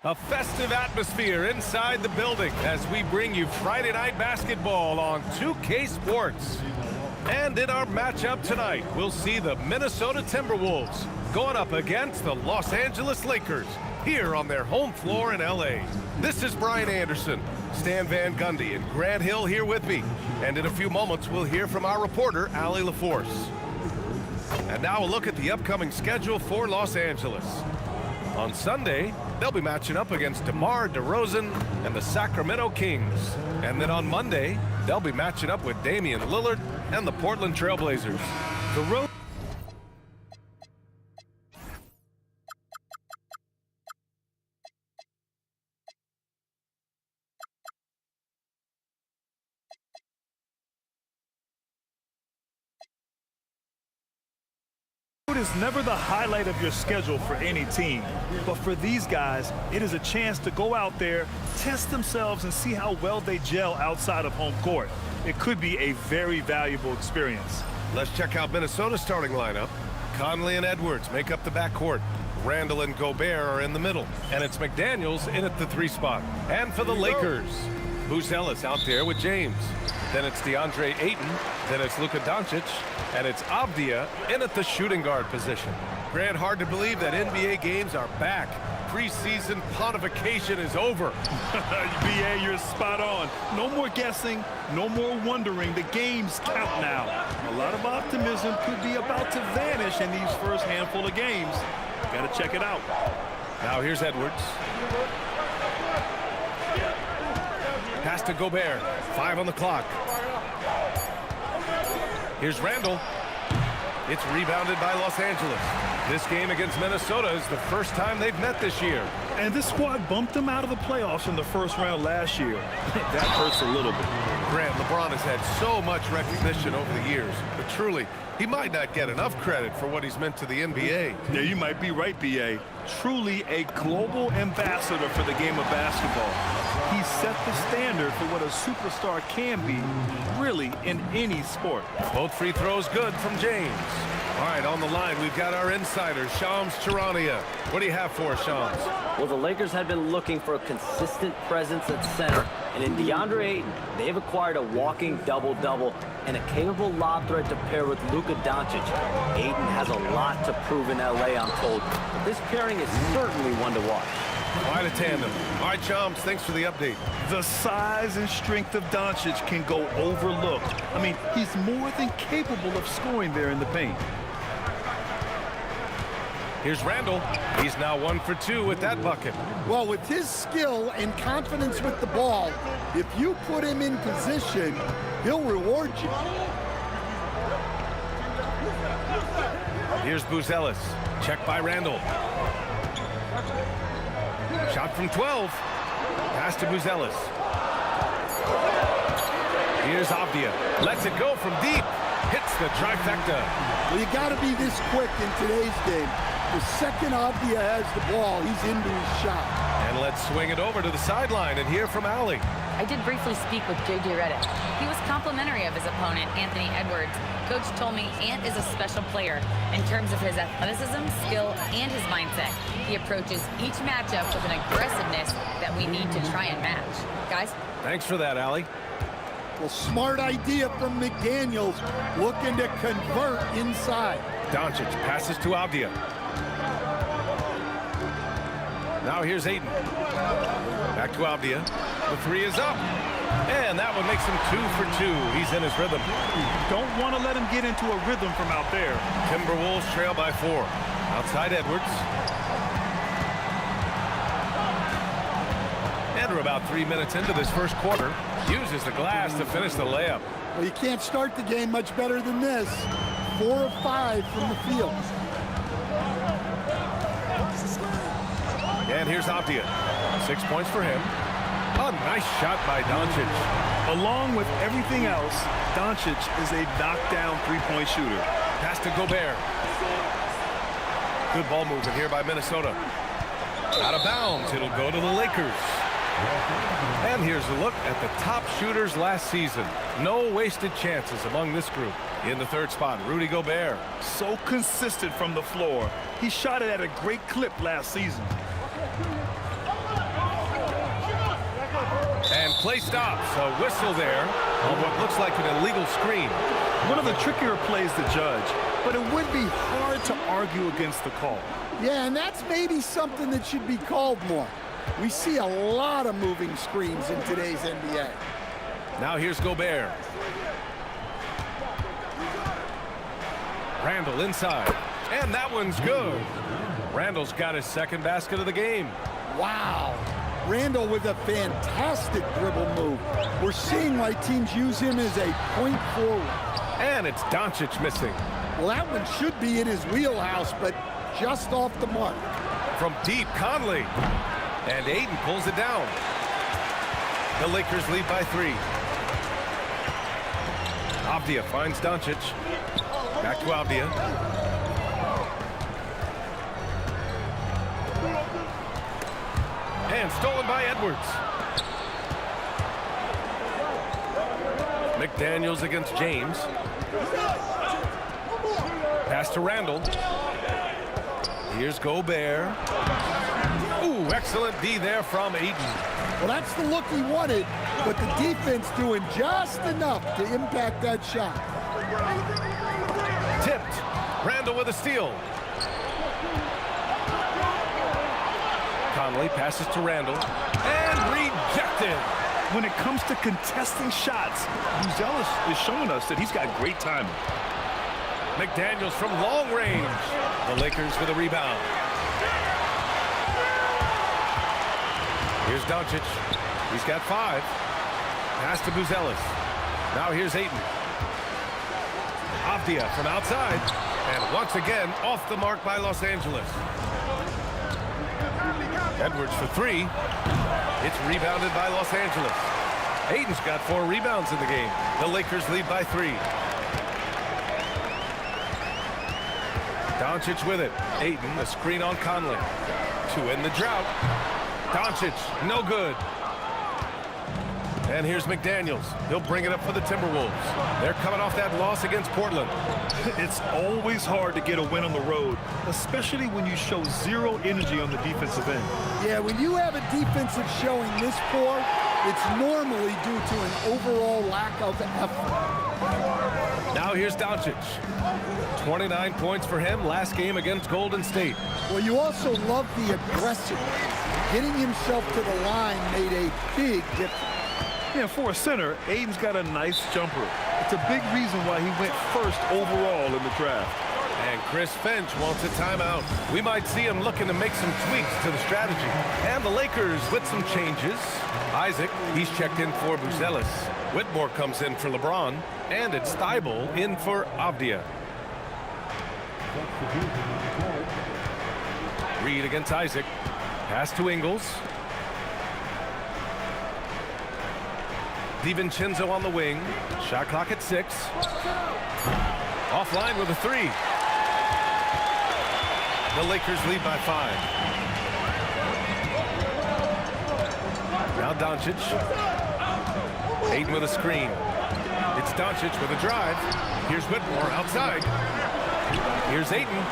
A festive atmosphere inside the building as we bring you Friday Night Basketball on 2K Sports. And in our matchup tonight, we'll see the Minnesota Timberwolves going up against the Los Angeles Lakers here on their home floor in LA. This is Brian Anderson, Stan Van Gundy, and Grant Hill here with me. And in a few moments, we'll hear from our reporter, Allie LaForce. And now a look at the upcoming schedule for Los Angeles. On Sunday, they'll be matching up against DeMar DeRozan and the Sacramento Kings. And then on Monday, they'll be matching up with Damian Lillard and the Portland Trailblazers. The road is never the highlight of your schedule for any team, but for these guys, it is a chance to go out there, test themselves, and see how well they gel outside of home court. It could be a very valuable experience. Let's check out Minnesota's starting lineup. Conley and Edwards make up the backcourt. Randall and Gobert are in the middle, and it's McDaniels in at the 3 spot. And for the Lakers, Buzelis out there with James. Then it's DeAndre Ayton, then it's Luka Doncic, and it's Avdia in at the shooting guard position. Grant, hard to believe that NBA games are back. Preseason pontification is over. BA, you're spot on. No more guessing, no more wondering. The games count now. A lot of optimism could be about to vanish in these first handful of games. Got to check it out. Now here's Edwards. Pass to Gobert. 5 on the clock. Here's Randall. It's rebounded by Los Angeles. This game against Minnesota is the first time they've met this year. And this squad bumped them out of the playoffs in the first round last year. That hurts a little bit. Grant, LeBron has had so much recognition over the years, but truly, he might not get enough credit for what he's meant to the NBA. Yeah, you might be right, BA. Truly a global ambassador for the game of basketball. He set the standard for what a superstar can be, really, in any sport. Both free throws good from James. All right, on the line, we've got our insider, Shams Charania. What do you have for us, Shams? Well, the Lakers have been looking for a consistent presence at center. And in DeAndre Ayton, they've acquired a walking double-double and a capable lob threat to pair with Luka Doncic. Ayton has a lot to prove in LA, I'm told. But this pairing is certainly one to watch. Quite a tandem. All right, Shams, thanks for the update. The size and strength of Doncic can go overlooked. I mean, he's more than capable of scoring there in the paint. Here's Randall. He's now 1 for 2 with that bucket. Well, with his skill and confidence with the ball, if you put him in position, he'll reward you. Here's Buzelis. Check by Randall. Shot from 12. Pass to Buzelis. Here's Avdia. Lets it go from deep. Hits the trifecta. Well, you got to be this quick in today's game. The second Avdia has the ball, he's into his shot. And let's swing it over to the sideline and hear from Allie. I did briefly speak with J.J. Redick. He was complimentary of his opponent, Anthony Edwards. Coach told me Ant is a special player in terms of his athleticism, skill, and his mindset. He approaches each matchup with an aggressiveness that we need to try and match. Guys? Thanks for that, Allie. Well, smart idea from McDaniels, looking to convert inside. Doncic passes to Avdia. Now here's Ayton. Back to Avdia. The 3 is up. And that one makes him 2 for 2. He's in his rhythm. Don't want to let him get into a rhythm from out there. Timberwolves trail by 4. Outside Edwards. And we're about 3 minutes into this first quarter. Uses the glass to finish the layup. Well, you can't start the game much better than this. 4 of 5 from the field. And here's Avdia. 6 points for him. A nice shot by Doncic. Along with everything else, Doncic is a knockdown three-point shooter. Pass to Gobert. Good ball movement here by Minnesota. Out of bounds. It'll go to the Lakers. And here's a look at the top shooters last season. No wasted chances among this group. In the 3rd spot, Rudy Gobert. So consistent from the floor. He shot it at a great clip last season. Play stops. A whistle there on what looks like an illegal screen. One of the trickier plays to judge, but it would be hard to argue against the call. Yeah, and that's maybe something that should be called more. We see a lot of moving screens in today's NBA. Now here's Gobert. Randall inside. And that one's good. Randall's got his second basket of the game. Wow. Randall with a fantastic dribble move. We're seeing why teams use him as a point forward. And it's Doncic missing. Well, that one should be in his wheelhouse, but just off the mark. From deep, Conley. And Ayton pulls it down. The Lakers lead by 3. Avdia finds Doncic. Back to Avdia. And stolen by Edwards. McDaniels against James. Pass to Randall. Here's Gobert. Ooh, excellent D there from Ayton. Well, that's the look he wanted, but the defense doing just enough to impact that shot. Tipped. Randall with a steal. Conley passes to Randall. And rejected. When it comes to contesting shots, Buzelis is showing us that he's got great timing. McDaniels from long range. The Lakers with a rebound. Here's Doncic. He's got 5. Pass to Buzelis. Now here's Ayton. Avdia from outside. And once again, off the mark by Los Angeles. Edwards for 3. It's rebounded by Los Angeles. Ayton's got 4 rebounds in the game. The Lakers lead by 3. Doncic with it. Ayton, the screen on Conley. To end the drought. Doncic, no good. And here's McDaniels. He'll bring it up for the Timberwolves. They're coming off that loss against Portland. It's always hard to get a win on the road, especially when you show zero energy on the defensive end. Yeah, when you have a defensive showing this poor, it's normally due to an overall lack of effort. Now here's Doncic. 29 points for him last game against Golden State. Well, you also love the aggressiveness. Getting himself to the line made a big difference. Yeah, for a center, Ayton's got a nice jumper. It's a big reason why he went first overall in the draft. And Chris Finch wants a timeout. We might see him looking to make some tweaks to the strategy. And the Lakers with some changes. Isaac, he's checked in for Buzelis. Whitmore comes in for LeBron. And it's Thibault in for Avdia. Reed against Isaac. Pass to Ingles. DiVincenzo on the wing. Shot clock at 6. Offline with a 3. The Lakers lead by 5. Now Doncic. Ayton with a screen. It's Doncic with a drive. Here's Whitmore outside. Here's Ayton.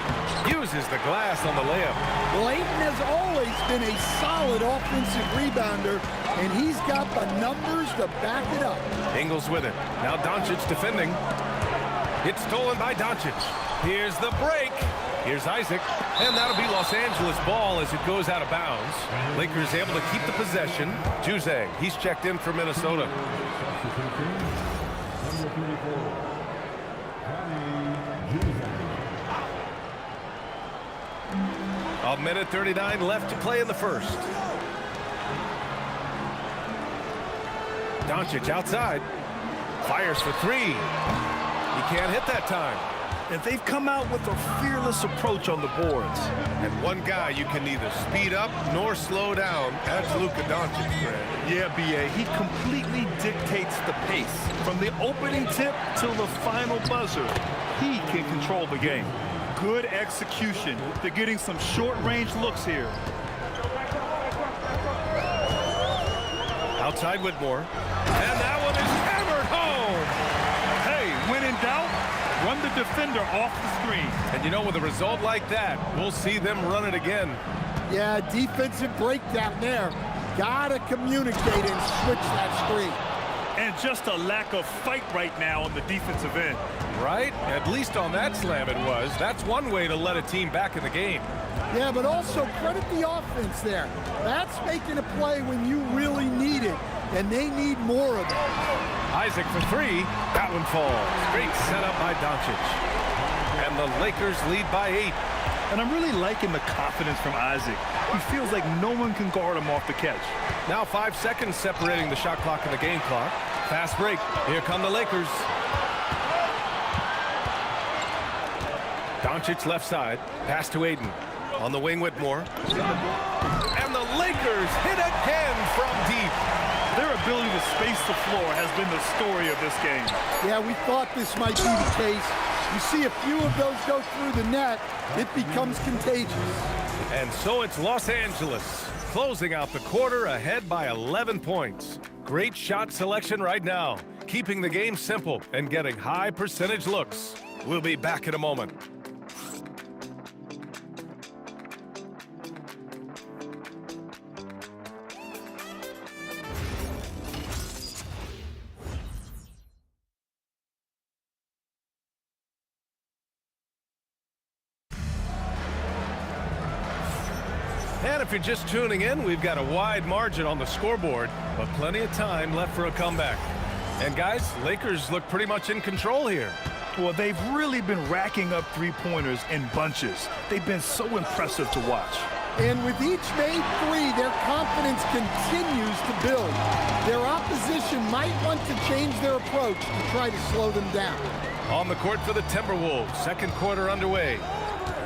Uses the glass on the layup. Well, Ayton has always been a solid offensive rebounder, and he's got the numbers to back it up. Ingles with it. Now Doncic defending. It's stolen by Doncic. Here's the break. Here's Isaac. And that'll be Los Angeles ball as it goes out of bounds. Lakers able to keep the possession. Juzang, he's checked in for Minnesota. A minute 39 left to play in the first. Doncic outside. Fires for 3. He can't hit that time. And they've come out with a fearless approach on the boards. And one guy you can neither speed up nor slow down. That's Luka Doncic, Fred. Yeah, B.A., he completely dictates the pace. From the opening tip till the final buzzer, he can control the game. Good execution. They're getting some short-range looks here. Outside Whitmore. And that one is hammered home. Hey, when in doubt, run the defender off the screen. And you know, with a result like that, we'll see them run it again. Yeah, defensive breakdown there. Gotta communicate and switch that screen. And just a lack of fight right now on the defensive end. Right? At least on that slam it was. That's one way to let a team back in the game. Yeah, but also credit the offense there. That's making a play when you really need it, and they need more of it. Isaac for three. That one falls. Great setup by Doncic. And the Lakers lead by 8. And I'm really liking the confidence from Isaac. He feels like no one can guard him off the catch. Now 5 seconds separating the shot clock and the game clock. Fast break. Here come the Lakers. Doncic left side. Pass to Aiden. On the wing, Whitmore. And the Lakers hit again from deep. Their ability to space the floor has been the story of this game. Yeah, we thought this might be the case. You see a few of those go through the net, it becomes contagious. And so it's Los Angeles, closing out the quarter ahead by 11 points. Great shot selection right now, keeping the game simple and getting high percentage looks. We'll be back in a moment. And if you're just tuning in, we've got a wide margin on the scoreboard, but plenty of time left for a comeback. And guys, Lakers look pretty much in control here. Well, they've really been racking up three-pointers in bunches. They've been so impressive to watch. And with each made three, their confidence continues to build. Their opposition might want to change their approach to try to slow them down. On the court for the Timberwolves, second quarter underway.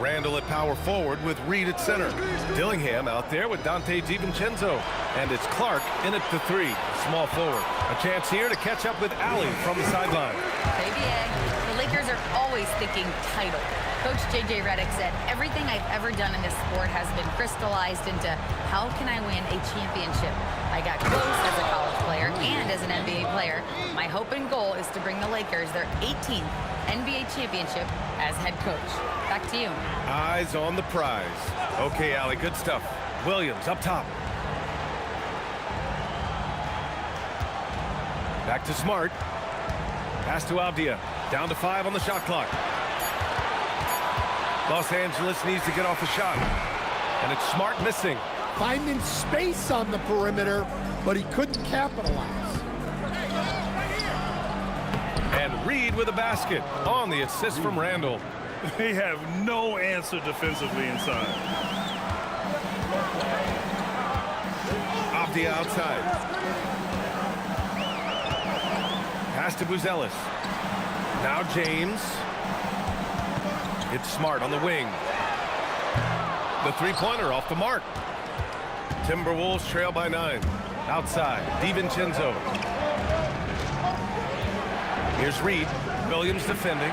Randall at power forward with Reed at center. Dillingham out there with Dante DiVincenzo. And it's Clark in at the 3, small forward. A chance here to catch up with Allie from the sideline. Baby egg. The Lakers are always thinking title. Coach J.J. Redick said, everything I've ever done in this sport has been crystallized into how can I win a championship? I got close as a college player and as an NBA player. My hope and goal is to bring the Lakers their 18th NBA championship as head coach. Back to you. Eyes on the prize. Okay, Allie, good stuff. Williams up top. Back to Smart. Pass to Avdia. Down to 5 on the shot clock. Los Angeles needs to get off the shot. And it's Smart missing. Finding space on the perimeter, but he couldn't capitalize. And Reed with a basket on the assist from Randall. They have no answer defensively inside. Avdia outside. Pass to Buzelis. Now James. It's Smart on the wing. The three-pointer off the mark. Timberwolves trail by 9. Outside, DiVincenzo. Here's Reed. Williams defending.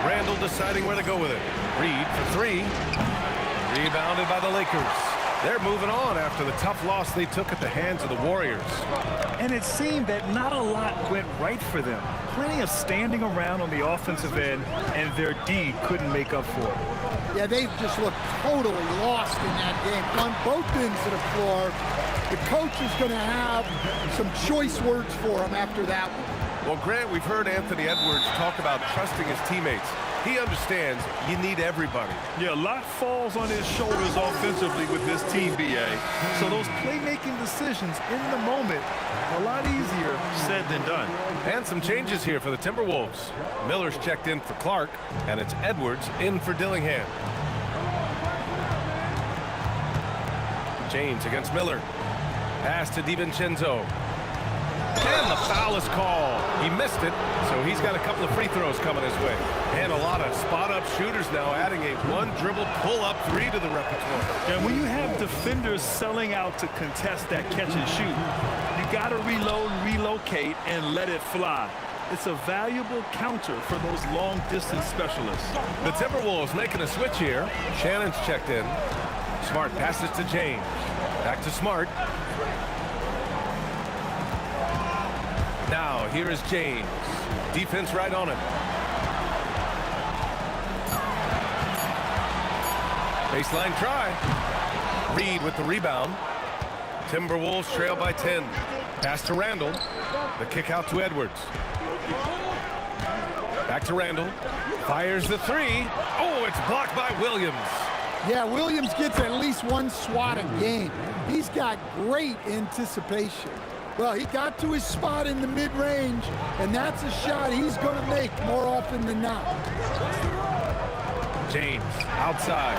Randall deciding where to go with it. Reed for 3. Rebounded by the Lakers. They're moving on after the tough loss they took at the hands of the Warriors. And it seemed that not a lot went right for them. Plenty of standing around on the offensive end, and their D couldn't make up for it. Yeah, they've just looked totally lost in that game. On both ends of the floor, the coach is going to have some choice words for him after that one. Well, Grant, we've heard Anthony Edwards talk about trusting his teammates. He understands you need everybody. Yeah, a lot falls on his shoulders offensively with this team, BA. So those playmaking decisions in the moment are a lot easier said than done. And some changes here for the Timberwolves. Miller's checked in for Clark, and it's Edwards in for Dillingham. James against Miller. Pass to DiVincenzo. And the foul is called. He missed it, so he's got a couple of free throws coming his way. And a lot of spot-up shooters now, adding a one-dribble pull-up 3 to the repertoire. And when you have defenders selling out to contest that catch and shoot, you got to reload, relocate, and let it fly. It's a valuable counter for those long-distance specialists. The Timberwolves making a switch here. Shannon's checked in. Smart passes to James. Back to Smart. Now, here is James. Defense right on him. Baseline try. Reed with the rebound. Timberwolves trail by 10. Pass to Randall. The kick out to Edwards. Back to Randall. Fires the three. Oh, it's blocked by Williams. Yeah, Williams gets at least one swat a game. He's got great anticipation. Well, he got to his spot in the mid-range, and that's a shot he's going to make more often than not. James outside.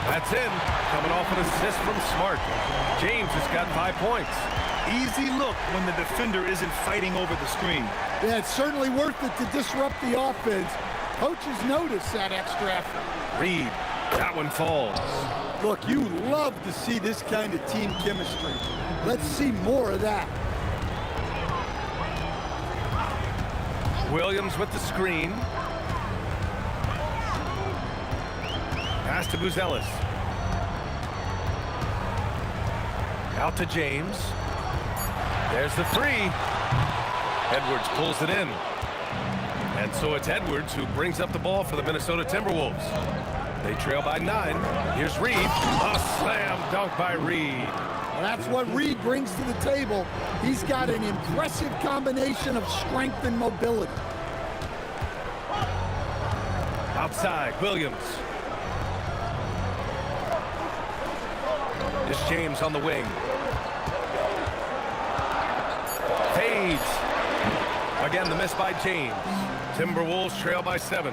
That's in. Coming off an assist from Smart. James has got 5 points. Easy look when the defender isn't fighting over the screen. Yeah, it's certainly worth it to disrupt the offense. Coaches notice that extra effort. Reed. That one falls. Look, you love to see this kind of team chemistry. Let's see more of that. Williams with the screen. Pass to Buzelis. Out to James. There's the three. Edwards pulls it in. And so it's Edwards who brings up the ball for the Minnesota Timberwolves. They trail by 9. Here's Reed. A slam dunk by Reed. Well, that's what Reed brings to the table. He's got an impressive combination of strength and mobility. Outside, Williams. It's James on the wing. Fades. Again, the miss by James. Timberwolves trail by 7.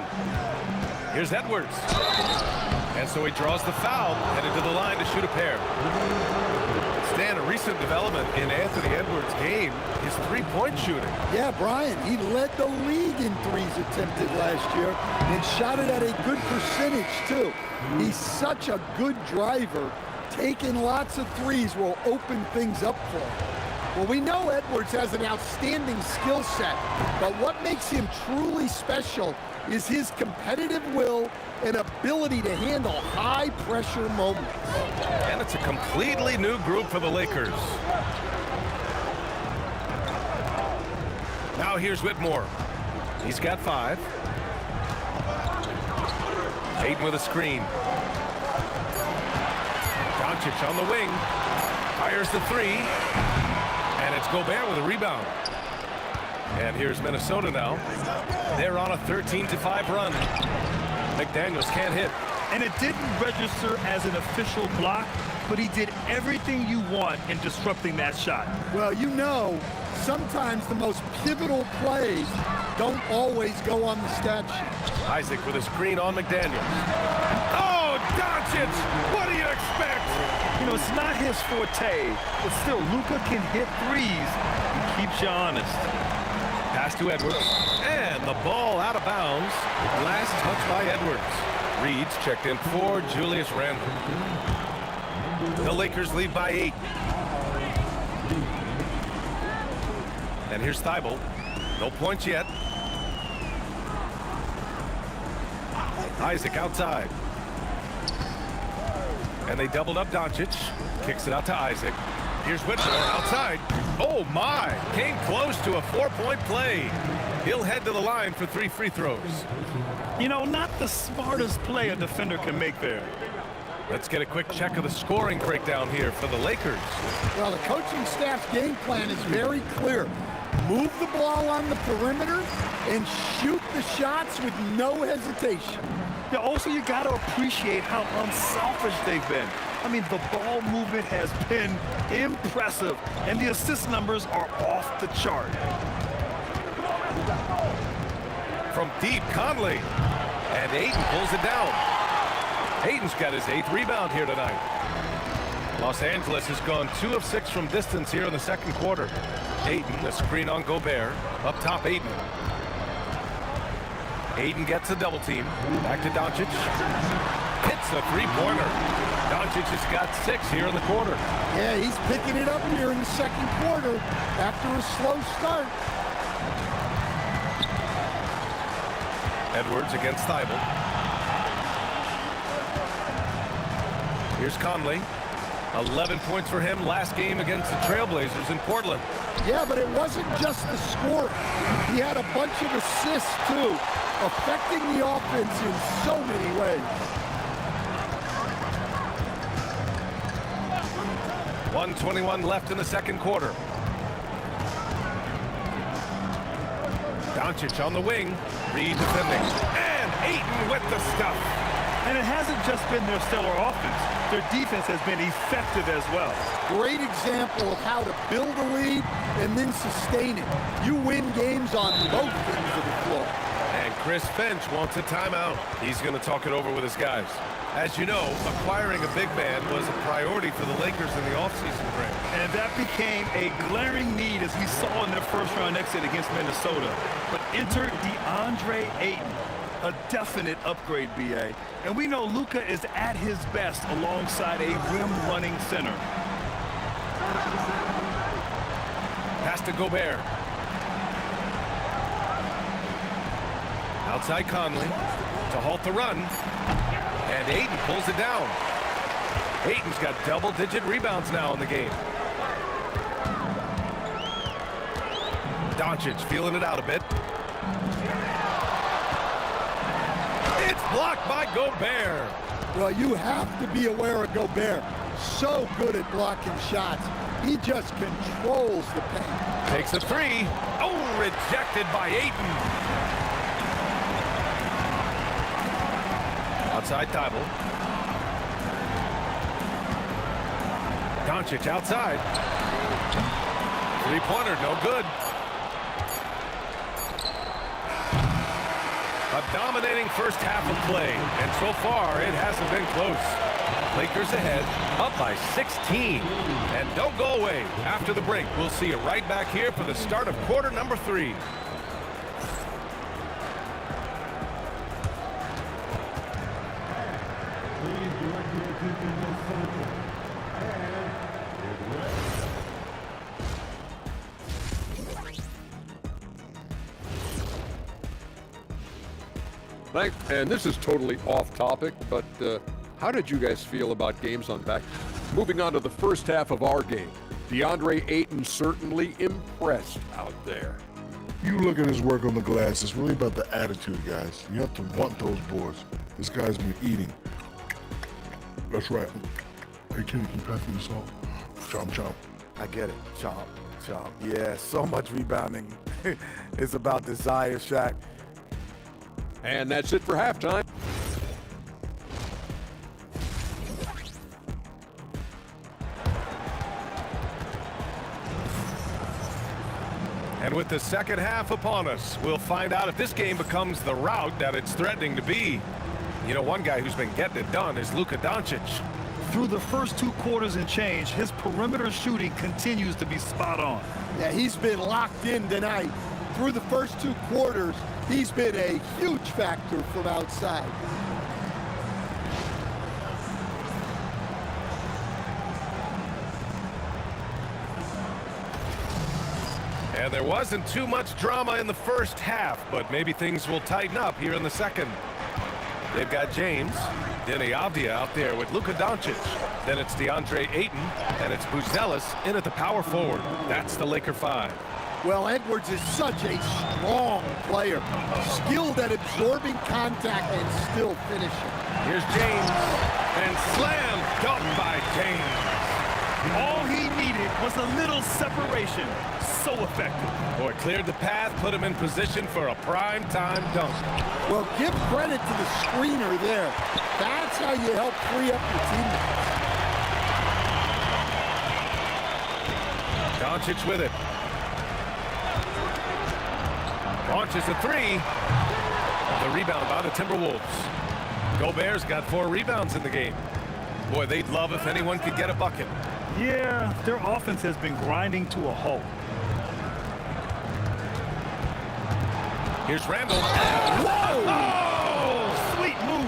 Here's Edwards. And so he draws the foul, headed to the line to shoot a pair. Stan, a recent development in Anthony Edwards' game is three-point shooting. Yeah, Brian, he led the league in threes attempted last year and shot it at a good percentage, too. He's such a good driver. Taking lots of threes will open things up for him. Well, we know Edwards has an outstanding skill set, but what makes him truly special is his competitive will and ability to handle high-pressure moments. And it's a completely new group for the Lakers. Now here's Whitmore. He's got 5. Ayton with a screen. Doncic on the wing. Fires the 3. And it's Gobert with a rebound. And here's Minnesota now. They're on a 13-5 run. McDaniels can't hit. And it didn't register as an official block, but he did everything you want in disrupting that shot. Well, you know, sometimes the most pivotal plays don't always go on the stat sheet. Isaac with a screen on McDaniels. Oh, Doncic! What do you expect? You know, it's not his forte, but still, Luka can hit threes. He keeps you honest. Pass to Edwards. And the ball out of bounds. Last touch by Edwards. Reed's checked in for Julius Randle. The Lakers lead by 8. And here's Thibault. No points yet. Isaac outside. And they doubled up Doncic. Kicks it out to Isaac. Here's Whitmore outside. Oh, my. Came close to a 4-point play. He'll head to the line for 3 free throws. You know, not the smartest play a defender can make there. Let's get a quick check of the scoring breakdown here for the Lakers. Well, the coaching staff's game plan is very clear. Move the ball on the perimeter and shoot the shots with no hesitation. Yeah, also, you got to appreciate how unselfish they've been. I mean, the ball movement has been impressive, and the assist numbers are off the chart. From deep, Conley. And Ayton pulls it down. Ayton's got his 8th rebound here tonight. Los Angeles has gone 2 of 6 from distance here in the second quarter. Ayton, a screen on Gobert. Up top, Ayton. Ayton gets a double team. Back to Doncic. Hits a 3-pointer. Doncic has got 6 here in the quarter. Yeah, he's picking it up here in the second quarter after a slow start. Edwards against Thibault. Here's Conley. 11 points for him last game against the Trailblazers in Portland. Yeah, but it wasn't just the score. He had a bunch of assists, too, affecting the offense in so many ways. 1:21 left in the second quarter. Doncic on the wing, Reed defending, and Ayton with the stuff. And it hasn't just been their stellar offense. Their defense has been effective as well. Great example of how to build a lead and then sustain it. You win games on both ends of the floor. And Chris Finch wants a timeout. He's going to talk it over with his guys. As you know, acquiring a big man was a priority for the Lakers in the offseason frame. And that became a glaring need as we saw in their first-round exit against Minnesota. But enter DeAndre Ayton, a definite upgrade, BA. And we know Luka is at his best alongside a rim-running center. Pass to Gobert. Outside Conley to halt the run. And Ayton pulls it down. Ayton's got double-digit rebounds now in the game. Doncic feeling it out a bit. It's blocked by Gobert. Well, you have to be aware of Gobert. So good at blocking shots. He just controls the paint. Takes a three. Oh, rejected by Ayton. Outside Thibault. Doncic outside. Three-pointer, no good. A dominating first half of play, and so far it hasn't been close. Lakers ahead, up by 16. And don't go away. After the break, we'll see you right back here for the start of quarter number 3. And this is totally off topic, but how did you guys feel about games on back? Moving on to the first half of our game. DeAndre Ayton certainly impressed out there. You look at his work on the glass, it's really about the attitude, guys. You have to want those boards. This guy's been eating. That's right. Hey, Kenny, can you pass me the salt? Chomp, chomp. I get it. Chomp, chomp. Yeah, so much rebounding. It's about desire, Shaq. And that's it for halftime. And with the second half upon us, we'll find out if this game becomes the rout that it's threatening to be. You know, one guy who's been getting it done is Luka Doncic. Through the first 2 quarters and change, his perimeter shooting continues to be spot on. Yeah, he's been locked in tonight. Through the first 2 quarters, he's been a huge factor from outside. And there wasn't too much drama in the first half, but maybe things will tighten up here in the second. They've got James, Denny Avdia out there with Luka Doncic. Then it's DeAndre Ayton, and it's Buzelis in at the power forward. That's the Laker 5. Well, Edwards is such a strong player, skilled at absorbing contact and still finishing. Here's James, and slam dunk by James. All he needed was a little separation. So effective. Boy, cleared the path, put him in position for a prime-time dunk. Well, give credit to the screener there. That's how you help free up your teammates. Doncic with it. Launches a three. The rebound by the Timberwolves. Gobert's got 4 rebounds in the game. Boy, they'd love if anyone could get a bucket. Yeah, their offense has been grinding to a halt. Here's Randall. Whoa! Oh, sweet move.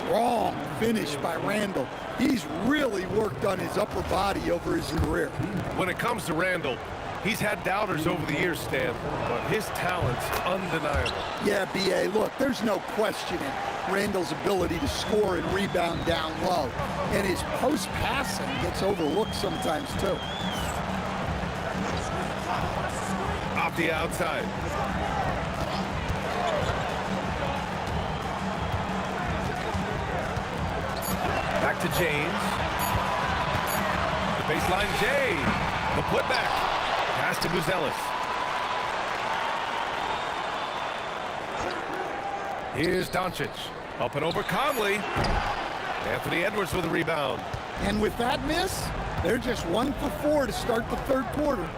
Strong finish by Randall. He's really worked on his upper body over his career. When it comes to Randall, he's had doubters over the years, Stan, but his talent's undeniable. Yeah, B.A., look, there's no questioning Randall's ability to score and rebound down low. And his post-passing gets overlooked sometimes, too. Off the outside. Back to James. Baseline J. The putback. Pass to Buzelis. Here's Doncic. Up and over Conley. Anthony Edwards with a rebound. And with that miss, they're just 1 for 4 to start the third quarter.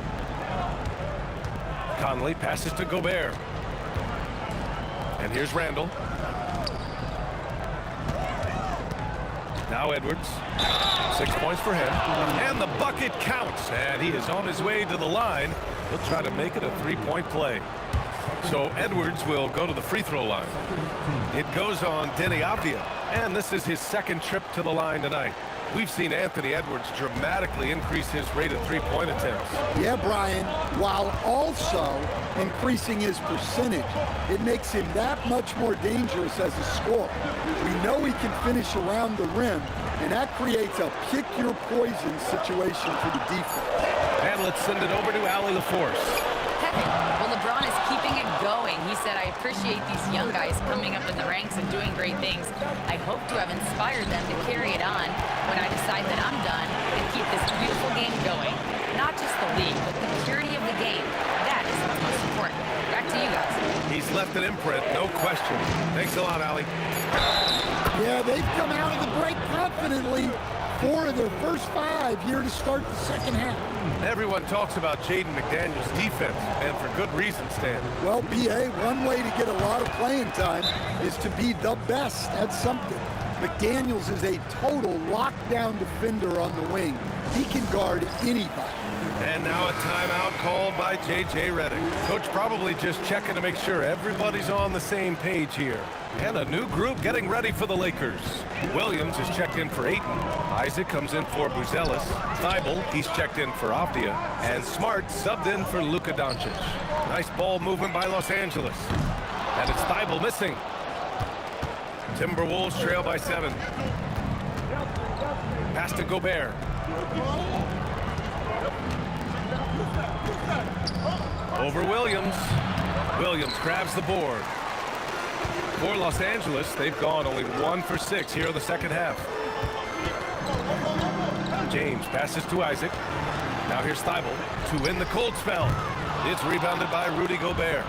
Conley passes to Gobert. And here's Randall. Now Edwards. 6 points for him. And the bucket counts. And he is on his way to the line. He'll try to make it a three-point play. So Edwards will go to the free throw line. It goes on Denny Avdia. And this is his second trip to the line tonight. We've seen Anthony Edwards dramatically increase his rate of three-point attempts. Yeah, Brian, while also increasing his percentage, it makes him that much more dangerous as a scorer. We know he can finish around the rim, and that creates a pick-your-poison situation for the defense. And let's send it over to Allie LaForce. Well, LeBron is keeping it going. He said, I appreciate these young guys coming up in the ranks and doing great things. I hope to have inspired them to carry it on when I decide that I'm done and keep this beautiful game going. Not just the league, but the purity of the game. That is what's most important. Back to you guys. He's left an imprint, no question. Thanks a lot, Allie. Yeah, they've come out of the break confidently. 4 of their first 5 here to start the second half. Everyone talks about Jaden McDaniels' defense, and for good reason, Stan. Well, BA, one way to get a lot of playing time is to be the best at something. McDaniels is a total lockdown defender on the wing. He can guard anybody. And now a timeout called by J.J. Redick. Coach probably just checking to make sure everybody's on the same page here. And a new group getting ready for the Lakers. Williams is checked in for Ayton. Isaac comes in for Buzelis. Thibault, he's checked in for Avdia. And Smart subbed in for Luka Doncic. Nice ball movement by Los Angeles. And it's Thibault missing. Timberwolves trail by 7. Pass to Gobert. Over Williams. Williams grabs the board. For Los Angeles, they've gone only 1 for 6 here in the second half. James passes to Isaac. Now here's Thibault to win the cold spell. It's rebounded by Rudy Gobert.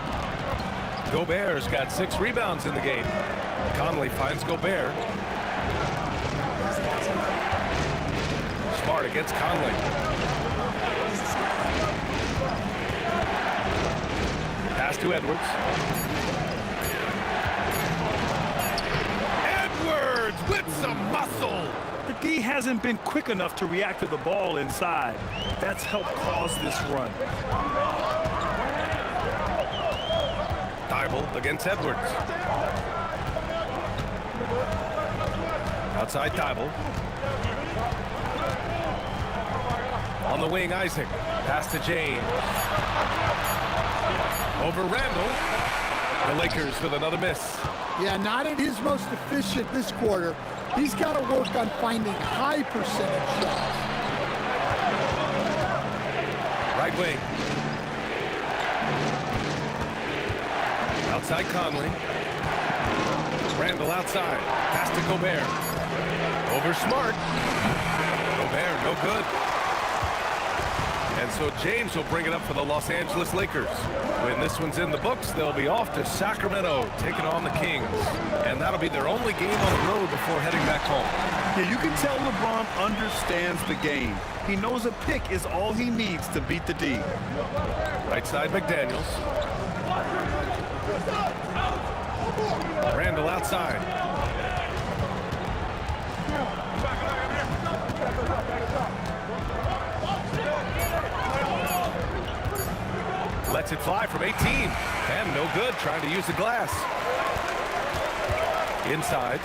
Gobert's got 6 rebounds in the game. Conley finds Gobert. Smart against Conley. Pass to Edwards. Edwards with some muscle. The D hasn't been quick enough to react to the ball inside. That's helped cause this run. Thibault against Edwards. Outside Thibault. On the wing, Isaac. Pass to James. Over Randall. The Lakers with another miss. Yeah, not at his most efficient this quarter. He's got to work on finding high percentage shots. Right wing. Outside Conley. Randall outside. Pass to Gobert. Over Smart. Gobert, no good. And so James will bring it up for the Los Angeles Lakers. When this one's in the books, they'll be off to Sacramento, taking on the Kings. And that'll be their only game on the road before heading back home. Yeah, you can tell LeBron understands the game. He knows a pick is all he needs to beat the D. Right side, McDaniels. Randall outside. Lets it fly from 18. And no good, trying to use the glass. Inside.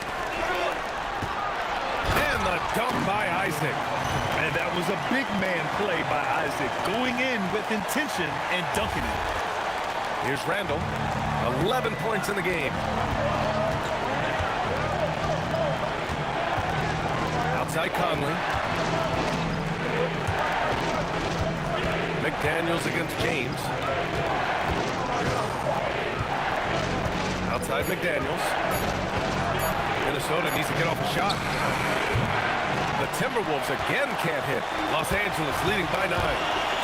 And the dunk by Isaac. And that was a big man play by Isaac, going in with intention and dunking it. Here's Randall. 11 points in the game. Outside Conley. McDaniels against James. Outside McDaniels. Minnesota needs to get off a shot. The Timberwolves again can't hit. Los Angeles leading by 9.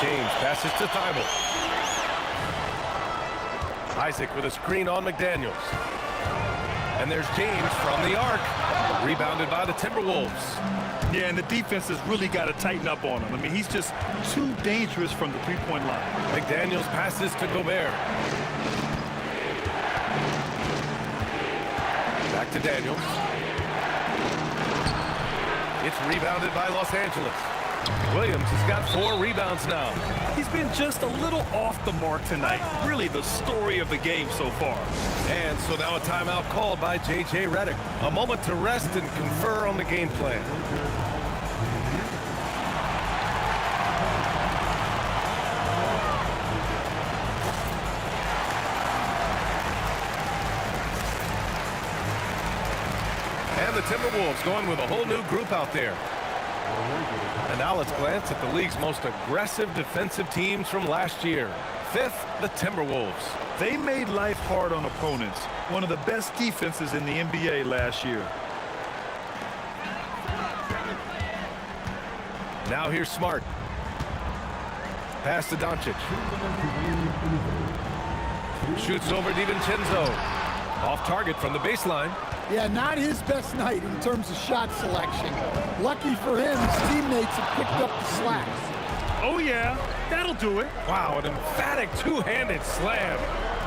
James passes to Thibault. Isaac with a screen on McDaniels. And there's James from the arc. Rebounded by the Timberwolves. Yeah, and the defense has really got to tighten up on him. I mean, he's just too dangerous from the three-point line. McDaniels passes to Gobert. Back to Daniels. It's rebounded by Los Angeles. Williams has got 4 rebounds now. He's been just a little off the mark tonight. Really the story of the game so far. And so now a timeout called by J.J. Redick. A moment to rest and confer on the game plan. And the Timberwolves going with a whole new group out there. And now let's glance at the league's most aggressive defensive teams from last year. 5th, the Timberwolves. They made life hard on opponents. One of the best defenses in the NBA last year. Now here's Smart. Pass to Doncic. Shoots over DiVincenzo. Off target from the baseline. Yeah, not his best night in terms of shot selection. Lucky for him, his teammates have picked up the slacks. Oh, yeah, that'll do it. Wow, an emphatic two-handed slam.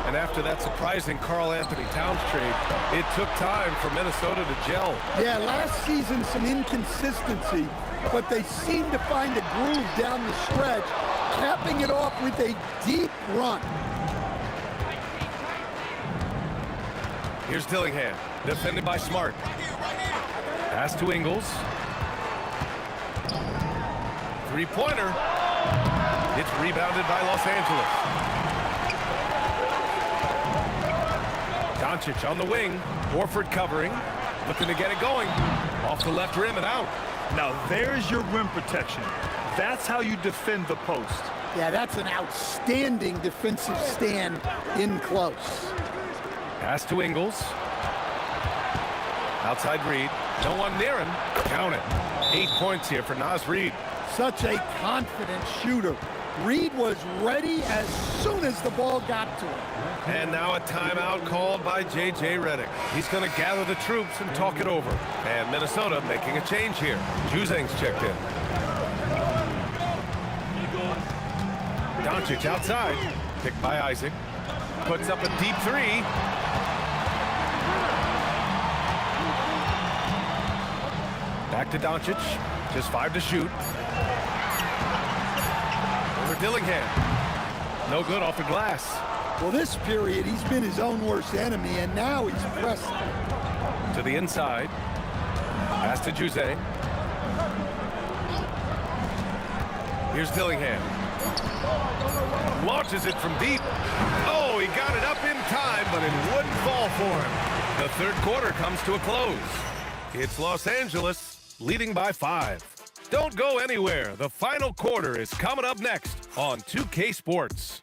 And after that surprising Karl Anthony Towns trade, it took time for Minnesota to gel. Yeah, last season some inconsistency, but they seem to find a groove down the stretch, capping it off with a deep run. Here's Dillingham, defended by Smart. Pass to Ingles. Three-pointer. It's rebounded by Los Angeles. Doncic on the wing. Horford covering. Looking to get it going. Off the left rim and out. Now there's your rim protection. That's how you defend the post. Yeah, that's an outstanding defensive stand in close. Pass to Ingles. Outside Reed. No one near him. Count it. 8 points here for Naz Reid. Such a confident shooter. Reed was ready as soon as the ball got to him. And now a timeout called by J.J. Redick. He's going to gather the troops and talk it over. And Minnesota making a change here. Juzang's checked in. Doncic outside. Picked by Isaac. Puts up a deep 3. Back to Doncic. Just 5 to shoot. Over Dillingham. No good off the glass. Well, this period, he's been his own worst enemy, and now he's pressing. To the inside. Pass to Juzang. Here's Dillingham. Launches it from deep. Oh, he got it up in time, but it wouldn't fall for him. The third quarter comes to a close. It's Los Angeles leading by 5. Don't go anywhere. The final quarter is coming up next on 2K Sports.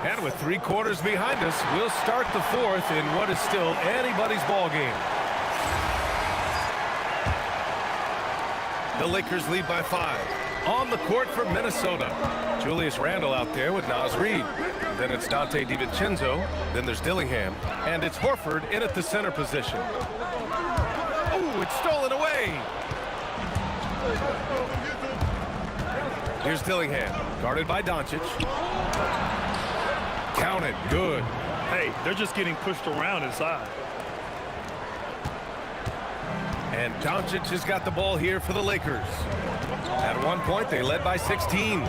And with 3 quarters behind us, we'll start the fourth in what is still anybody's ball game. The Lakers lead by 5. On the court for Minnesota. Julius Randle out there with Naz Reid. Then it's Dante DiVincenzo. Then there's Dillingham. And it's Horford in at the center position. Oh, it's stolen away. Here's Dillingham, guarded by Doncic. Counted, good. Hey, they're just getting pushed around inside. And Doncic has got the ball here for the Lakers. At one point, they led by 16.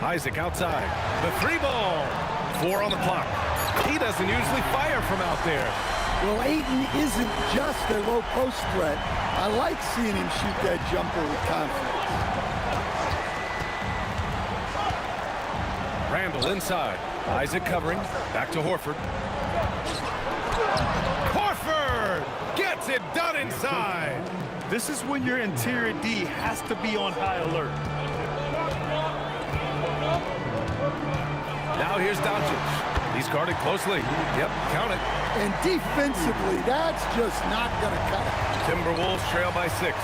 Isaac outside. The 3 ball. 4 on the clock. He doesn't usually fire from out there. Well, Ayton isn't just a low post threat. I like seeing him shoot that jumper with confidence. Randle inside. Isaac covering. Back to Horford. Horford gets it done inside. This is when your interior D has to be on high alert. Now here's Doncic. He's guarded closely. Yep, count it. And defensively, that's just not going to cut it. Timberwolves trail by 6.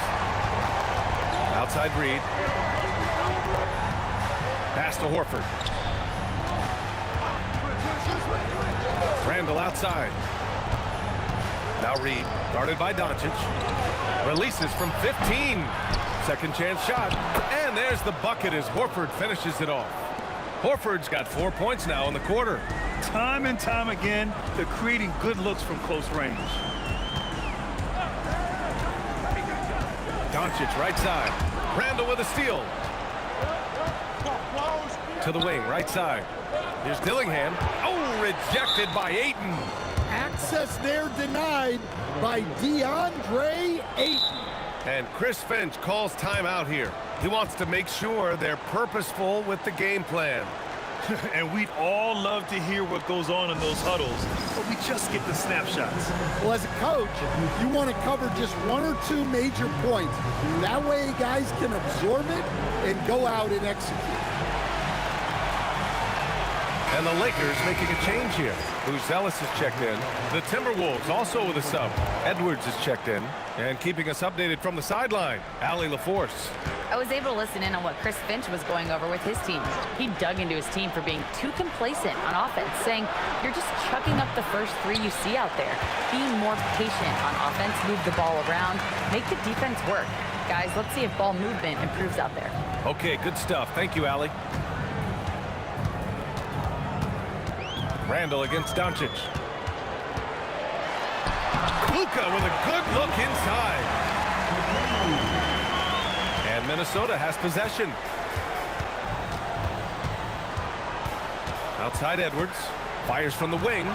Outside Reed. Pass to Horford. Randall outside. Now Reed, guarded by Doncic. Releases from 15. Second chance shot. And there's the bucket as Horford finishes it off. Horford's got 4 points now in the quarter. Time and time again, they're creating good looks from close range. Doncic right side. Randall with a steal. To the wing, right side. Here's Dillingham. Oh, rejected by Ayton. Access there denied by DeAndre Ayton. And Chris Finch calls timeout here. He wants to make sure they're purposeful with the game plan. And we'd all love to hear what goes on in those huddles, but we just get the snapshots. Well, as a coach, you want to cover just 1 or 2 major points. That way guys can absorb it and go out and execute. And the Lakers making a change here. Ellis is checked in. The Timberwolves also with a sub. Edwards is checked in. And keeping us updated from the sideline, Allie LaForce. I was able to listen in on what Chris Finch was going over with his team. He dug into his team for being too complacent on offense, saying, you're just chucking up the first 3 you see out there. Being more patient on offense, move the ball around, make the defense work. Guys, let's see if ball movement improves out there. Okay, good stuff. Thank you, Allie. Randall against Doncic. Luka with a good look inside. And Minnesota has possession. Outside Edwards. Fires from the wing.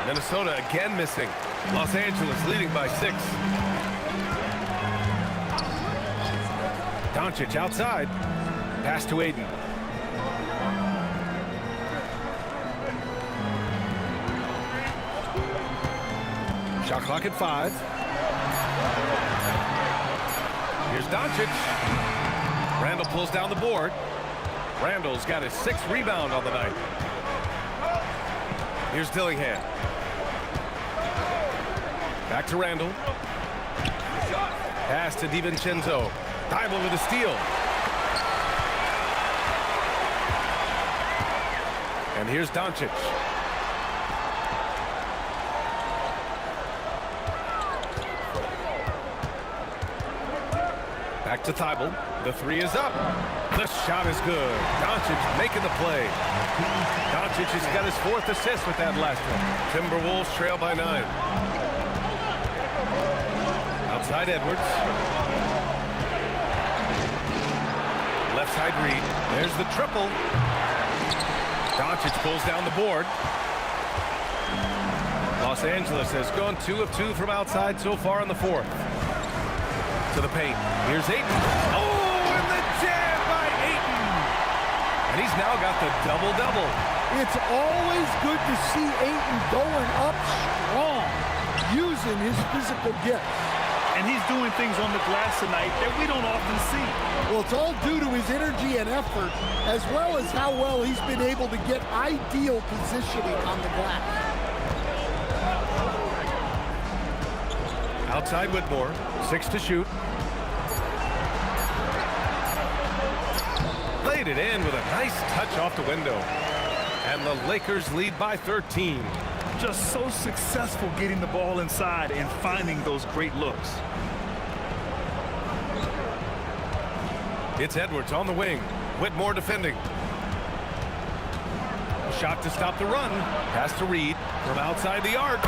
Minnesota again missing. Los Angeles leading by 6. Doncic outside. Pass to Ayton. Shot clock at 5. Here's Doncic. Randall pulls down the board. Randall's got his 6th rebound on the night. Here's Dillingham. Back to Randall. Pass to DiVincenzo. Thibault with a steal. And here's Doncic. Back to Thibault. The 3 is up. The shot is good. Doncic making the play. Doncic has got his 4th assist with that last one. Timberwolves trail by 9. Outside Edwards. Left side Reed. There's the triple. Doncic pulls down the board. Los Angeles has gone 2 of 2 from outside so far in the 4th. To the paint. Here's Ayton. Oh, and the jam by Ayton. And he's now got the double-double. It's always good to see Ayton going up strong, using his physical gifts. And he's doing things on the glass tonight that we don't often see. Well, it's all due to his energy and effort, as well as how well he's been able to get ideal positioning on the glass. Outside Whitmore, 6 to shoot. Laid it in with a nice touch off the window. And the Lakers lead by 13. Just so successful getting the ball inside and finding those great looks. It's Edwards on the wing. Whitmore defending. A shot to stop the run. Pass to Reed from outside the arc.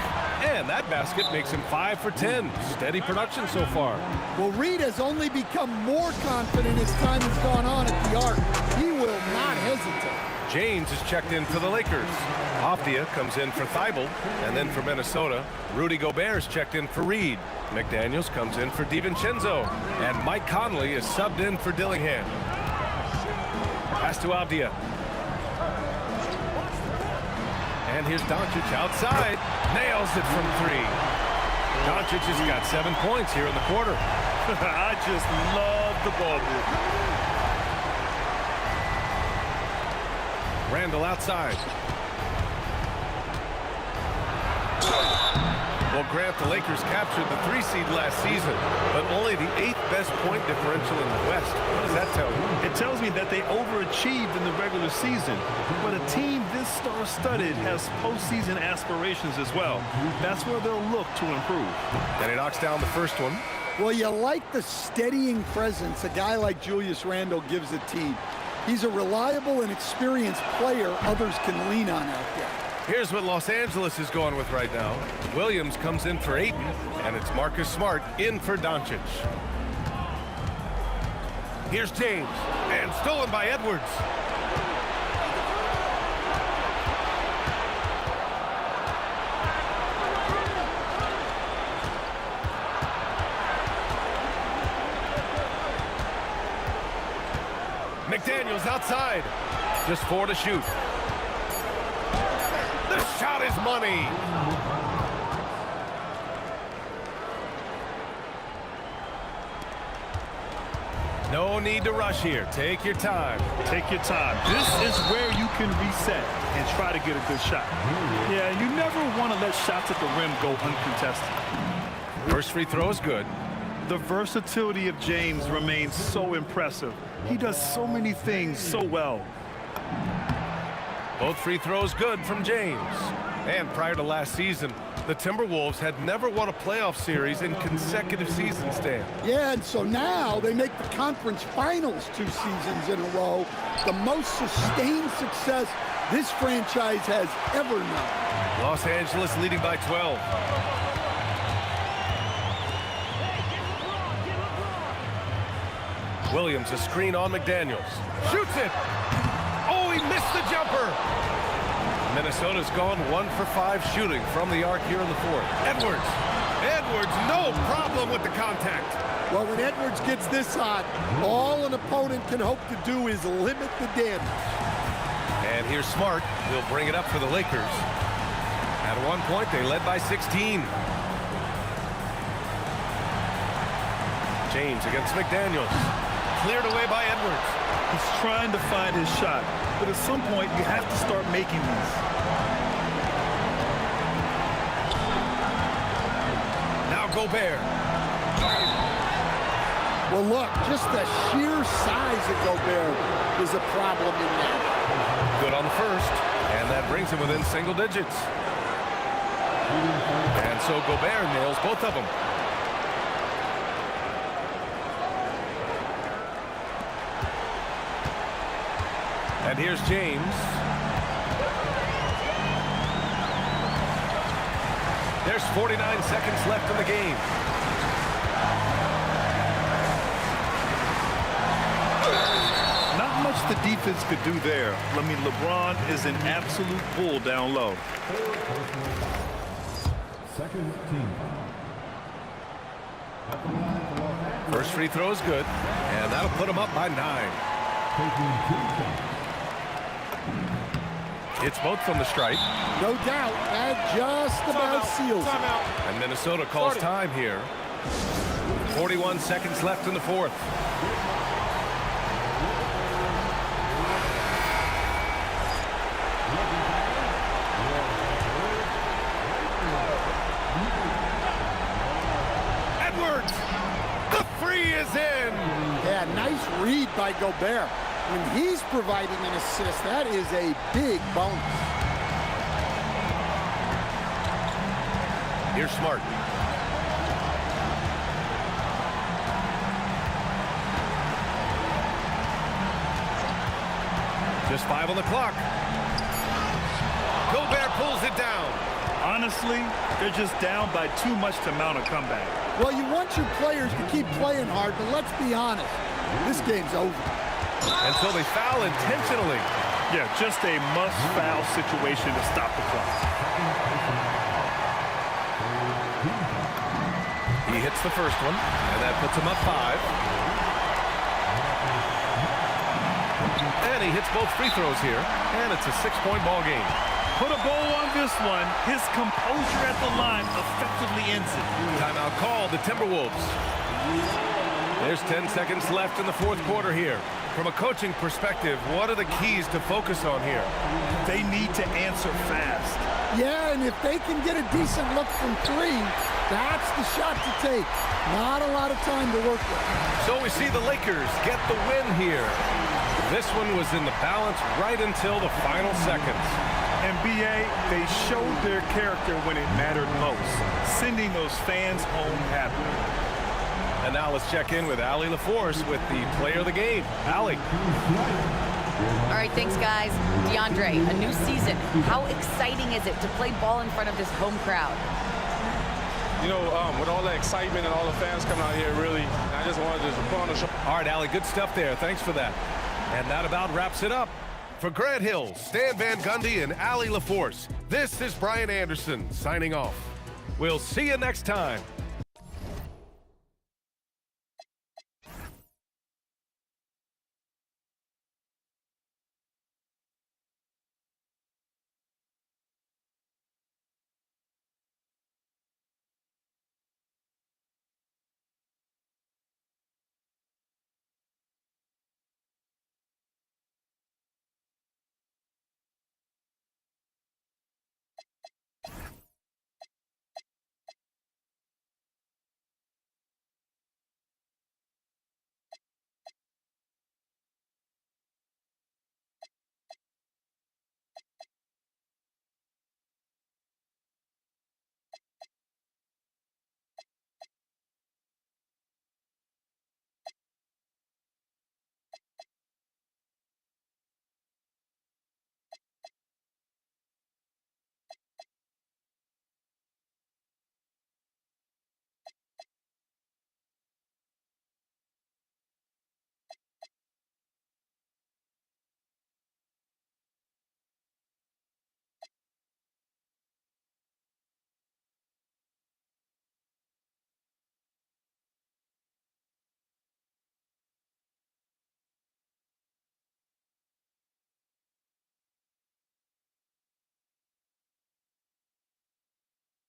And that basket makes him 5 for 10. Steady production so far. Well, Reed has only become more confident as time has gone on at the arc. He will not hesitate. James is checked in for the Lakers. Hofdia comes in for Thibault, and then for Minnesota, Rudy Gobert is checked in for Reed. McDaniels comes in for DiVincenzo, and Mike Conley is subbed in for Dillingham. Pass to Hofdia. And here's Doncic outside. Nails it from 3. Doncic has got 7 points here in the quarter. I just love the ball movement. Randall outside. Well, Grant, the Lakers captured the 3 seed last season, but only the 8th best point differential in the West. What does that tell you? It tells me that they overachieved in the regular season, but a team this star-studded has postseason aspirations as well. That's where they'll look to improve. And he knocks down the first one. Well, you like the steadying presence a guy like Julius Randle gives a team. He's a reliable and experienced player others can lean on out there. Here's what Los Angeles is going with right now. Williams comes in for Ayton, and it's Marcus Smart in for Doncic. Here's James, and stolen by Edwards. McDaniels outside. Just 4 to shoot. The shot is money. No need to rush here. Take your time. Take your time. This is where you can reset and try to get a good shot. Yeah, you never want to let shots at the rim go uncontested. First free throw is good. The versatility of James remains so impressive. He does so many things so well. Both free throws good from James. And prior to last season, the Timberwolves had never won a playoff series in consecutive seasons, Dan. Yeah, and so now they make the conference finals 2 seasons in a row. The most sustained success this franchise has ever known. Los Angeles leading by 12. Williams, a screen on McDaniels. Shoots it! Oh, he missed the jumper! Minnesota's gone 1 for 5 shooting from the arc here in the 4th. Edwards! Edwards, no problem with the contact. Well, when Edwards gets this hot, all an opponent can hope to do is limit the damage. And here's Smart. He'll bring it up for the Lakers. At one point, they led by 16. James against McDaniels. Cleared away by Edwards. He's trying to find his shot, but at some point you have to start making these. Now Gobert. Well, look, just the sheer size of Gobert is a problem in that. Good on the first, and that brings him within single digits. And so Gobert nails both of them. And here's James. There's 49 seconds left in the game. Not much the defense could do there. I mean, LeBron is an absolute bull down low. Second team. First free throw is good, and that'll put him up by 9. It's both from the stripe. No doubt, that just about seals it. And Minnesota calls time here. 41 seconds left in the 4th. Edwards! The free is in! Yeah, nice read by Gobert. When he's providing an assist, that is a big bonus. Here's Smart. Just 5 on the clock. Gobert pulls it down. Honestly, they're just down by too much to mount a comeback. Well, you want your players to keep playing hard, but let's be honest, this game's over. And so they foul intentionally. Yeah, just a must-foul situation to stop the clock. He hits the first one, and that puts him up 5. And he hits both free throws here, and it's a 6-point ball game. Put a bow on this one. His composure at the line effectively ends it. Timeout called, the Timberwolves. There's 10 seconds left in the fourth quarter here. From a coaching perspective, what are the keys to focus on here? They need to answer fast. Yeah, and if they can get a decent look from three, that's the shot to take. Not a lot of time to work with. So we see the Lakers get the win here. This one was in the balance right until the final seconds. NBA, they showed their character when it mattered most, sending those fans home happy. And now let's check in with Allie LaForce with the player of the game. Allie. All right, thanks, guys. DeAndre, a new season. How exciting is it to play ball in front of this home crowd? You know, with all the excitement and all the fans coming out here, really, I just wanted to put on the show. All right, Allie, good stuff there. Thanks for that. And that about wraps it up. For Grant Hill, Stan Van Gundy, and Allie LaForce, this is Brian Anderson signing off. We'll see you next time.